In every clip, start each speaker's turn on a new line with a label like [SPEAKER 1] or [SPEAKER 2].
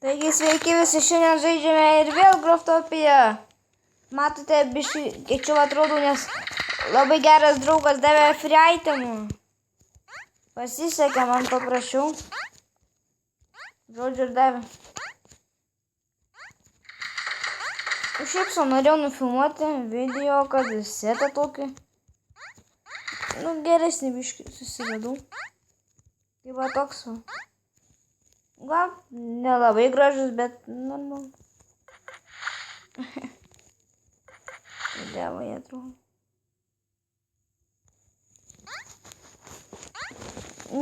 [SPEAKER 1] Taigi sveiki visi, šiandien žaidžiame ir vėl Growtopiją. Matote, biškai kečiau atrodo, nes labai geras draugas davė free itemų. Pasisekė, man paprašiau. Žodžiu ir davė. Šiaip sau norėjau nufilmuoti video, kad setą tokį. Geresnį biškai susivedau. Tai va toks va. Gal nelabai gražus, bet normalu. Dėva jie atrodo.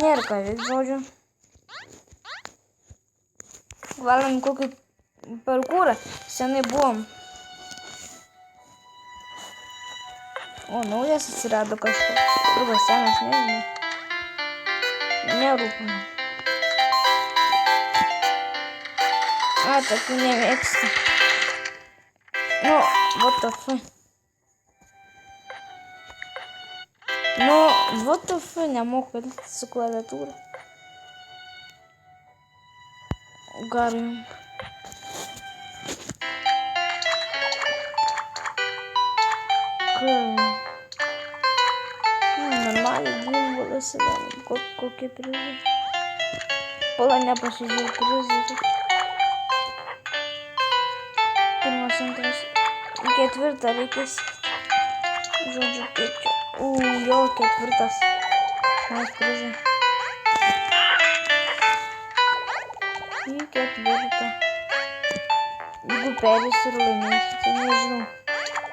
[SPEAKER 1] Nėra ką veik, žodžiu. Valam kokį parkūrą. Senai buvom. O, naujas atsirado kažkas. Arba senas, nežinau. Nerūpinu. Tokių nemėgstu. What the fuck. What the fuck, nemoku su klaviatūra. Garim. Normaliai gimbalasi galim. Kokie prizai. Pala nepasižiūrėjau prizai. Pirmas, antras, ketvirtą reikės. Žodžiu, kaip čia. Jo, ketvirtas. Nais prizai. Į ketvirtą. Jeigu perės ir laimėsiu, tai nežinau.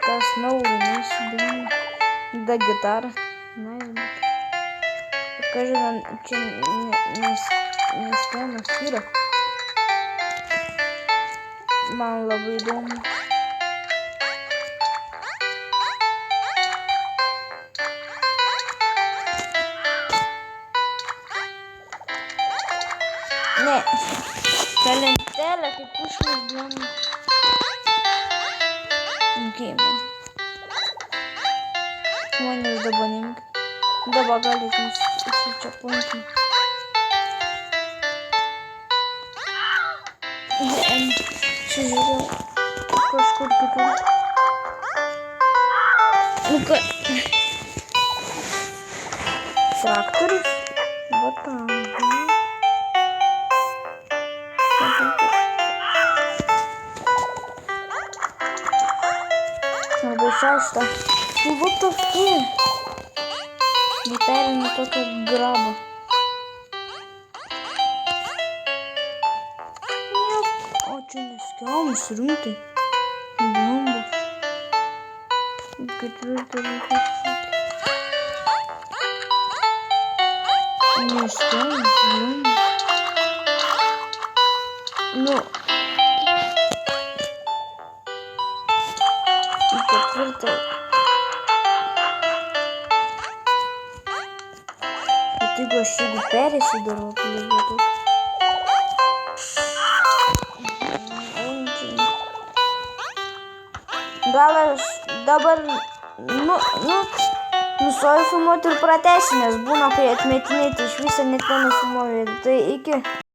[SPEAKER 1] Tas laimėsiu, da gitarą. Nais, bet. Kažin, čia neskenas yra. Man labai įdomu. Ne, ta lentelė kaip užmės dieną. Gėmė. Manęs dabar nemik. Dabar galėtum čia punti. Čia žiūrėjau kažkur kitur. Ką? Traktorius? Va tam. Arba šeštą. What the fuck? Neperinu tokią grabą. O čia neskiomus rimtai. Blombos. Ketvirtą reikės. Neskiomus blombos. Į ketvirtą. Bet jeigu aš perėsidarau, tai lygiai taip. Gal aš dabar, nustoju filmuoti ir pratęsiu, nes būna, kai atmetinėti iš viso net nenufilmuoju. Tai iki.